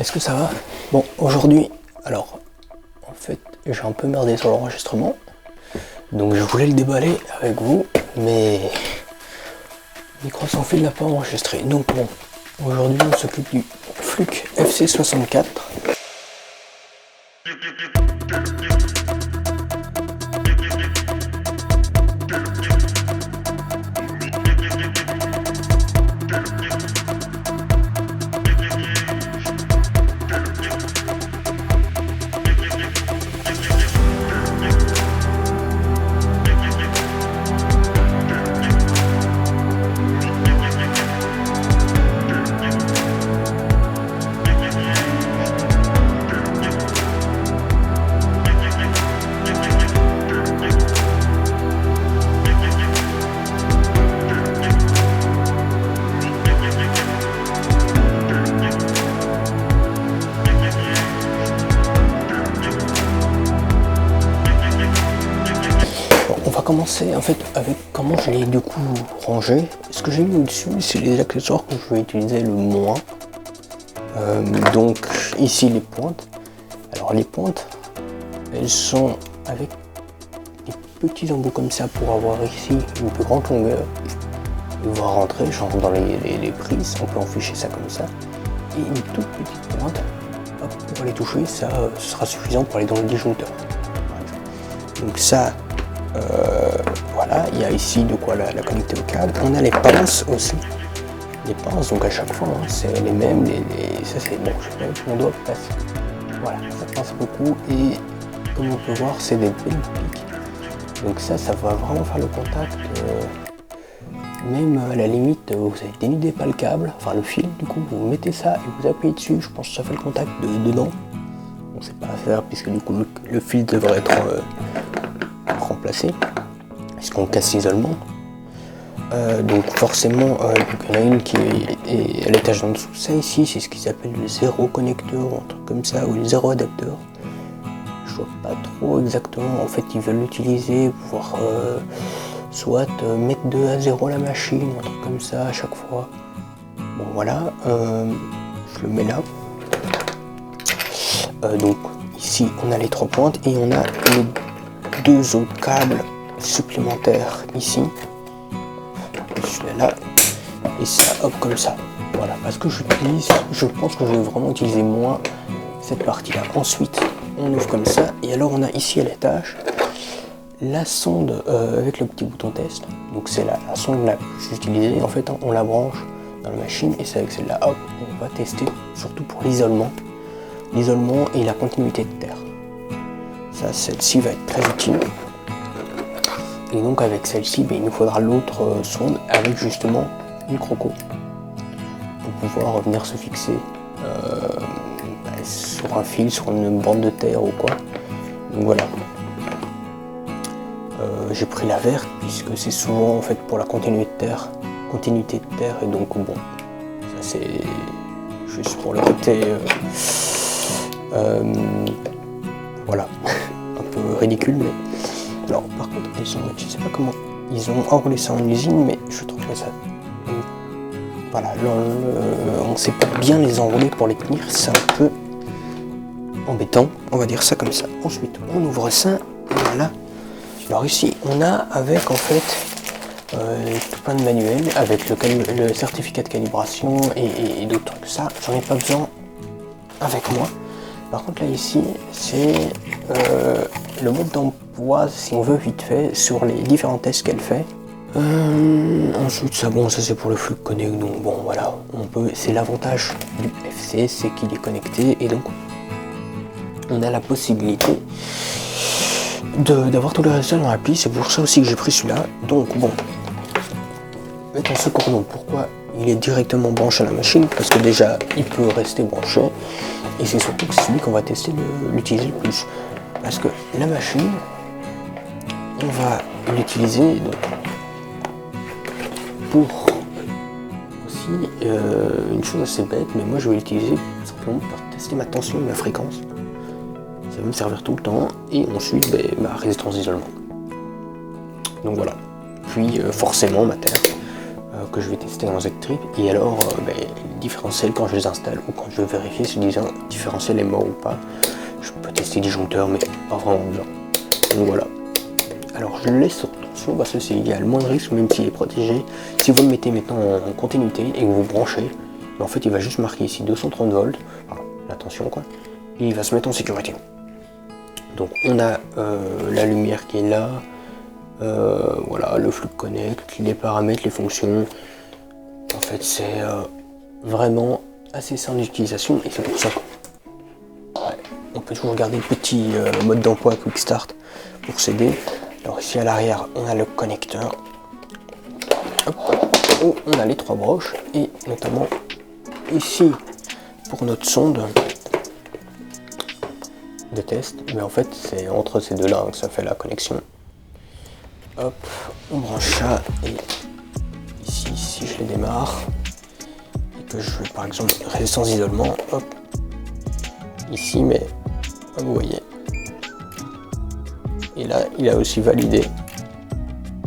est-ce que ça va? Bon, aujourd'hui, alors, en fait, j'ai un peu merdé sur l'enregistrement, donc je voulais le déballer avec vous, mais le micro sans fil n'a pas enregistré. Donc bon, aujourd'hui on s'occupe du Fluke FC64. On va commencer en fait avec comment je l'ai du coup rangé. Ce que j'ai mis au-dessus, c'est les accessoires que je vais utiliser le moins. Donc ici les pointes. Alors les pointes, elles sont avec des petits embouts comme ça pour avoir ici une plus grande longueur. On va rentrer, genre dans les prises, on peut enficher ça comme ça. Et une toute petite pointe, hop, pour aller toucher, ça sera suffisant pour aller dans le disjoncteur. Donc ça, voilà, il y a ici de quoi la connecter au câble. On a les pinces aussi. Les pinces, donc à chaque fois, hein, c'est les mêmes. Ça c'est bon, je sais pas où mon doigt passe. Voilà, ça pince beaucoup et comme on peut voir, c'est des belles piques. Donc ça va vraiment faire le contact. Même à la limite, vous avez dénudé pas le câble, enfin le fil, du coup, vous mettez ça et vous appuyez dessus. Je pense que ça fait le contact dedans. Bon, c'est pas à faire puisque du coup le fil devrait être remplacé, puisqu'on casse l'isolement. Donc forcément, il y en a une qui est à l'étage en dessous. Ça ici, c'est ce qu'ils appellent le zéro connecteur, ou un truc comme ça, ou le zéro adapteur. Je vois pas trop exactement. En fait, ils veulent l'utiliser pour pouvoir soit mettre à 0 la machine, ou un truc comme ça à chaque fois. Bon voilà, je le mets là. Donc ici, on a les 3 pointes et on a les 2 autres câbles supplémentaires ici, celui-là et ça, hop, comme ça. Voilà, parce que je pense que je vais vraiment utiliser moins cette partie-là. Ensuite, on ouvre comme ça et alors on a ici à l'étage la sonde avec le petit bouton test. Donc c'est la sonde la plus utilisée. En fait, on la branche dans la machine et c'est avec celle-là, hop, on va tester, surtout pour l'isolement et la continuité de terre. Ça, celle-ci va être très utile. Et donc avec celle-ci, il nous faudra l'autre sonde avec justement une croco pour pouvoir venir se fixer sur un fil, sur une bande de terre ou quoi. Donc voilà. J'ai pris la verte puisque c'est souvent en fait pour la continuité de terre et donc bon, ça c'est juste pour le côté voilà, un peu ridicule, mais alors par contre je sais pas comment ils ont enroulé ça en usine, mais je trouve que ça voilà, on sait pas bien les enrouler pour les tenir, c'est un peu embêtant, on va dire ça comme ça. Ensuite on ouvre ça et voilà. Alors ici on a avec en fait tout plein de manuels avec le certificat de calibration et d'autres trucs. Ça j'en ai pas besoin avec moi. Par contre là ici c'est le mode d'emploi si on veut vite fait sur les différents tests qu'elle fait. Ensuite ça c'est pour le Fluke Connect, donc bon voilà, c'est l'avantage du FC, c'est qu'il est connecté et donc on a la possibilité d'avoir tous les résultats dans l'appli. C'est pour ça aussi que j'ai pris celui-là. Donc bon, mettons ce cordon, pourquoi il est directement branché à la machine, parce que déjà il peut rester branché et c'est surtout que c'est celui qu'on va tester l'utiliser le plus, parce que la machine on va l'utiliser pour aussi une chose assez bête, mais moi je vais l'utiliser simplement pour tester ma tension et ma fréquence. Ça va me servir tout le temps et ensuite ma résistance d'isolement. Donc voilà. Puis forcément ma terre que je vais tester en Z-Trip et alors différentiels quand je les installe ou quand je veux vérifier si le différentiel est mort ou pas. Je peux tester disjoncteur, mais pas vraiment bien. Donc voilà. Alors je le laisse sur tension parce que il y a le moins de risque, même s'il est protégé. Si vous le mettez maintenant en continuité et que vous branchez, en fait il va juste marquer ici 230 volts, enfin, la tension quoi, et il va se mettre en sécurité. Donc on a la lumière qui est là, voilà, le flux connect, les paramètres, les fonctions. En fait c'est vraiment assez simple d'utilisation et c'est pour ça. Ouais, on peut toujours garder le petit mode d'emploi Quick Start pour s'aider. Alors ici à l'arrière on a le connecteur, hop, où on a les 3 broches et notamment ici pour notre sonde de test, mais en fait c'est entre ces deux là que ça fait la connexion. Hop, on branche ça et ici si je les démarre et que je veux par exemple résistance d'isolement, hop, ici, mais vous voyez, et là il a aussi validé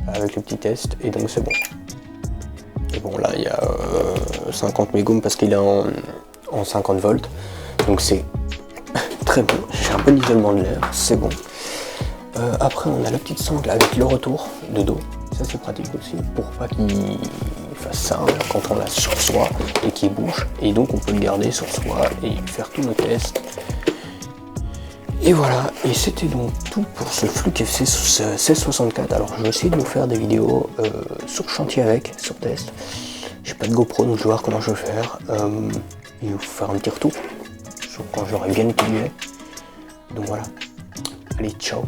avec le petit test et donc c'est bon. Et bon là il y a 50 mégoums parce qu'il est en 50 volts, donc c'est très bon. J'ai un peu l'isolement de l'air, c'est bon. Après on a la petite sangle avec le retour de dos, ça c'est pratique aussi pour pas qu'il fasse ça quand on l'a sur soi et qu'il bouge, et donc on peut le garder sur soi et faire tous nos tests. Et voilà, et c'était donc tout pour ce Fluke FC 1664. Alors je vais essayer de vous faire des vidéos sur chantier avec, sur test. J'ai pas de GoPro donc je vais voir comment je vais faire et vous faire un petit retour sur quand je l'aurai bien utilisé. Donc voilà, allez ciao.